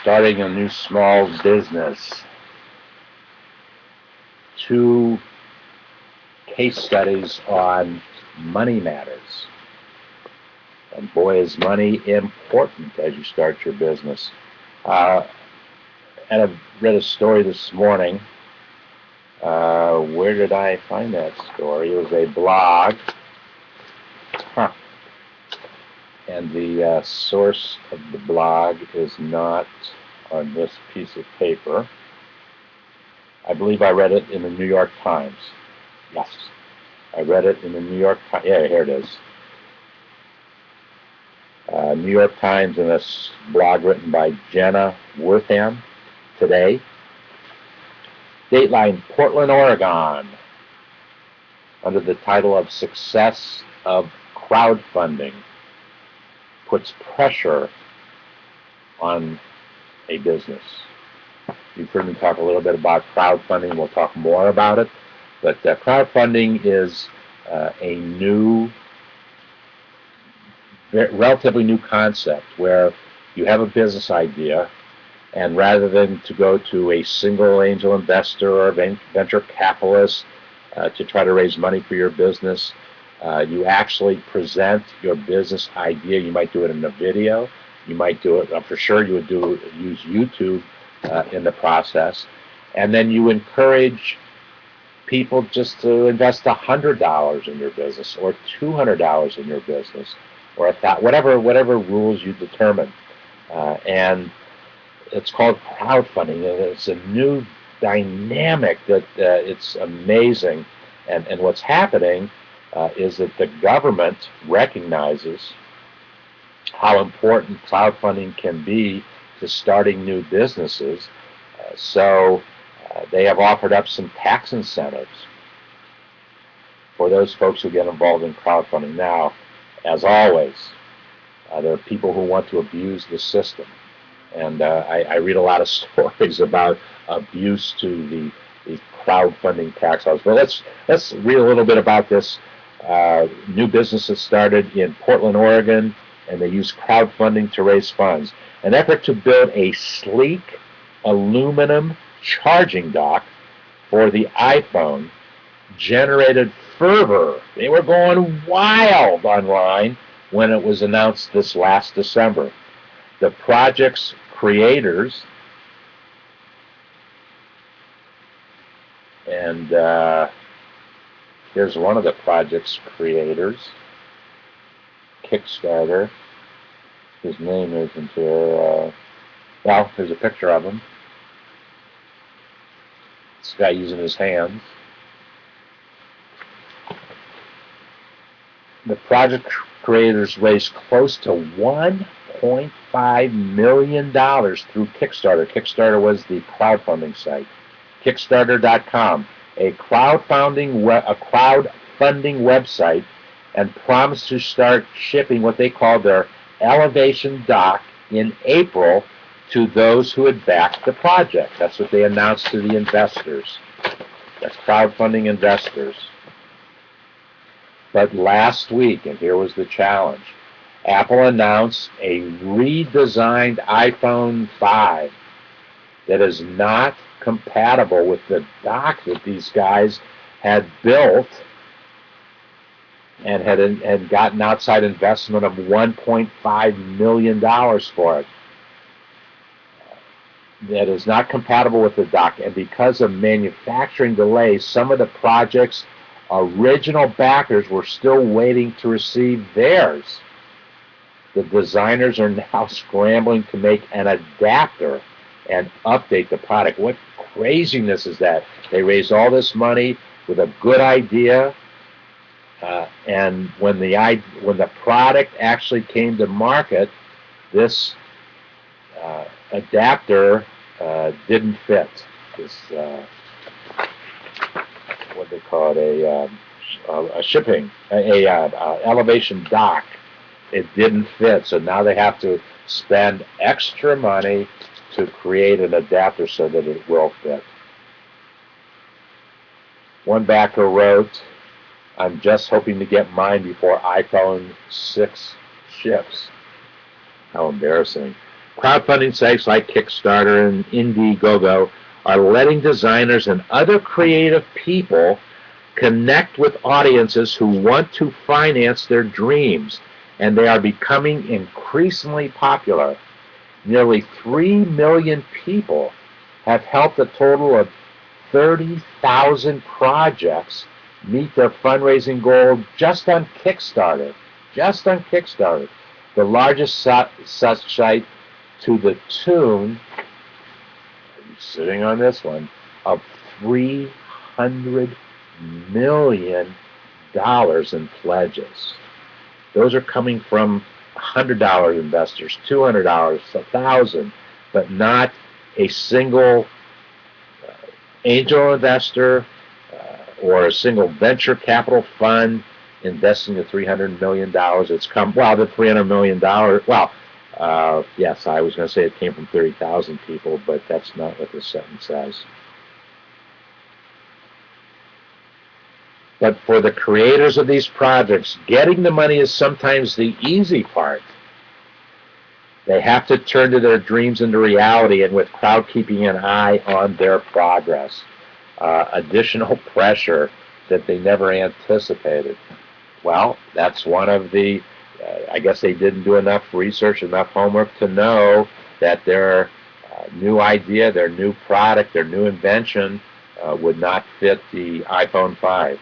starting a new small business. 2 case studies on money matters. And boy, is money important as you start your business. And I read a story this morning. Where did I find that story? It was a blog. And the source of the blog is not on this piece of paper. I believe I read it in the New York Times. Yes, I read it in the New York Times. Yeah, here it is. New York Times, and this blog written by Jenna Wortham today. Dateline, Portland, Oregon, under the title of Success of Crowdfunding, puts pressure on a business. You've heard me talk a little bit about crowdfunding. We'll talk more about it. But crowdfunding is a new, relatively new concept where you have a business idea, and rather than to go to a single angel investor or venture capitalist to try to raise money for your business, you actually present your business idea. You might do it in a video. You might do it, for sure you would use YouTube in the process. And then you encourage people just to invest $100 in your business, or $200 in your business, or whatever rules you determine. And it's called crowdfunding, and it's a new dynamic that it's amazing. And what's happening is that the government recognizes how important crowdfunding can be to starting new businesses. So they have offered up some tax incentives for those folks who get involved in crowdfunding. Now, as always, there are people who want to abuse the system. And I read a lot of stories about abuse to the crowdfunding tax laws. But let's read a little bit about this new business that started in Portland, Oregon, and they use crowdfunding to raise funds. An effort to build a sleek aluminum charging dock for the iPhone generated fervor. They were going wild online when it was announced this last December. The project's creators, and here's one of the project's creators, Kickstarter. His name isn't here. Well, there's a picture of him. This guy using his hands. The project creators raised close to $1.5 million through Kickstarter. Kickstarter was the crowdfunding site. Kickstarter.com, a crowdfunding website, and promised to start shipping what they call their Elevation Dock in April to those who had backed the project. That's what they announced to the investors. That's crowdfunding investors. But last week, and here was the challenge, Apple announced a redesigned iPhone 5 that is not compatible with the dock that these guys had built and had gotten outside investment of $1.5 million for it. That is not compatible with the dock, and because of manufacturing delays, some of the project's original backers were still waiting to receive theirs. The designers are now scrambling to make an adapter and update the product. What craziness is that? They raised all this money with a good idea, and when the product actually came to market, this adapter didn't fit. This what they call it, a shipping, elevation dock. It didn't fit, so now they have to spend extra money to create an adapter so that it will fit. One backer wrote, "I'm just hoping to get mine before iPhone 6 ships." How embarrassing. Crowdfunding sites like Kickstarter and Indiegogo are letting designers and other creative people connect with audiences who want to finance their dreams, and they are becoming increasingly popular. Nearly 3 million people have helped a total of 30,000 projects meet their fundraising goal just on Kickstarter. Just on Kickstarter. The largest such site to the tune, sitting on this one, of $300 million in pledges. Those are coming from $100 investors, $200, $1,000, but not a single angel investor or a single venture capital fund investing the $300 million. It's come, well, the $300 million, well, yes, I was going to say it came from 30,000 people, but that's not what this sentence says. But for the creators of these projects, getting the money is sometimes the easy part. They have to turn to their dreams into reality, and with crowd keeping an eye on their progress. Additional pressure that they never anticipated. Well, that's one of the, I guess they didn't do enough research, enough homework to know that their new idea, their new product, their new invention would not fit the iPhone 5.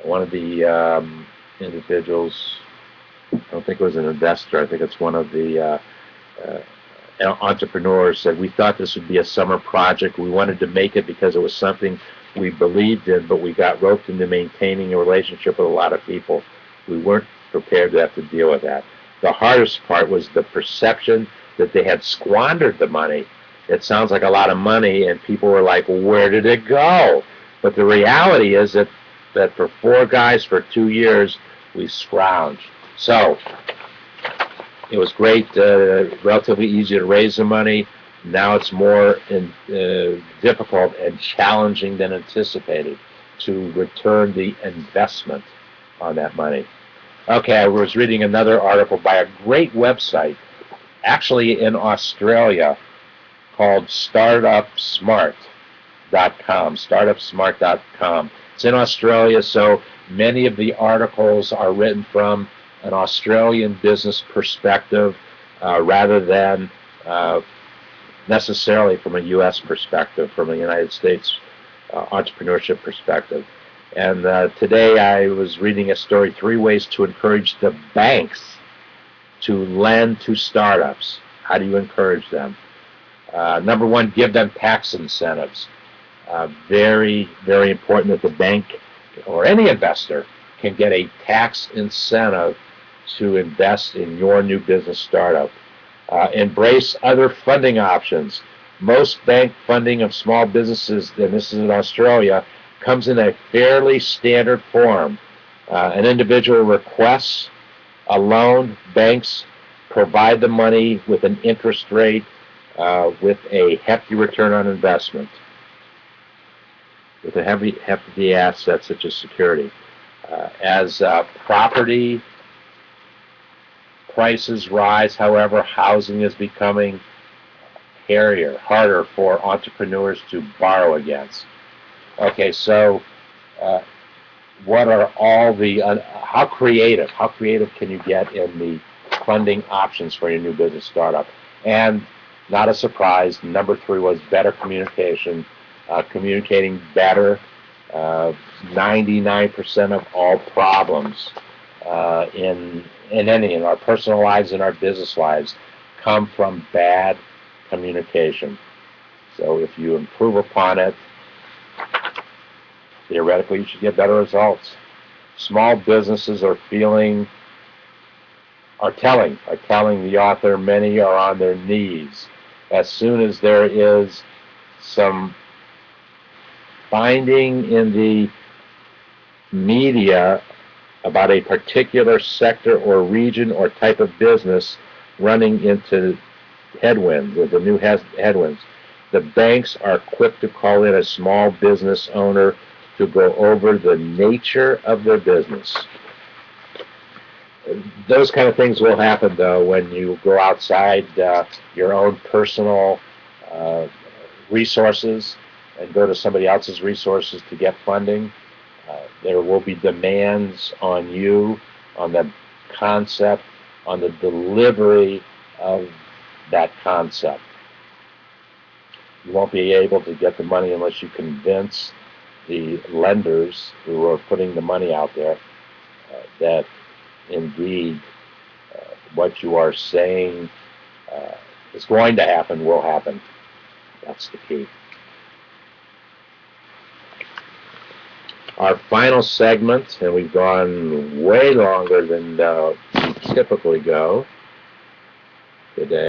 One of the individuals, I don't think it was an investor, I think it's one of the entrepreneurs, said, we thought this would be a summer project. We wanted to make it because it was something we believed in, but we got roped into maintaining a relationship with a lot of people. We weren't prepared to have to deal with that. The hardest part was the perception that they had squandered the money. It sounds like a lot of money, and people were like, where did it go? But the reality is that for 4 guys for 2 years, we scrounged. So it was great, relatively easy to raise the money. Now it's more difficult and challenging than anticipated to return the investment on that money. Okay, I was reading another article by a great website, actually in Australia, called StartupSmart.com. StartupSmart.com. It's in Australia, so many of the articles are written from an Australian business perspective rather than necessarily from a U.S. perspective, from a United States entrepreneurship perspective. And today I was reading a story, 3 ways to encourage the banks to lend to startups. How do you encourage them? Number 1, give them tax incentives. Very, very important that the bank or any investor can get a tax incentive to invest in your new business startup. Embrace other funding options. Most bank funding of small businesses, and this is in Australia, comes in a fairly standard form. An individual requests a loan, banks provide the money with an interest rate with a hefty return on investment, with a hefty asset such as security. As property prices rise, however, housing is becoming harder for entrepreneurs to borrow against. Okay, so what are all the, how creative can you get in the funding options for your new business startup? And not a surprise, number 3 was better communication, communicating better. 99% of all problems in our personal lives and our business lives come from bad communication. So if you improve upon it, theoretically you should get better results. Small businesses are telling the author, many are on their knees. As soon as there is some finding in the media about a particular sector or region or type of business running into headwinds, or the new headwinds, the banks are quick to call in a small business owner to go over the nature of their business. Those kind of things will happen, though, when you go outside your own personal resources and go to somebody else's resources to get funding. There will be demands on you, on the concept, on the delivery of that concept. You won't be able to get the money unless you convince the lenders who are putting the money out there that indeed what you are saying is going to happen will happen. That's the key. Our final segment, and we've gone way longer than we typically go today.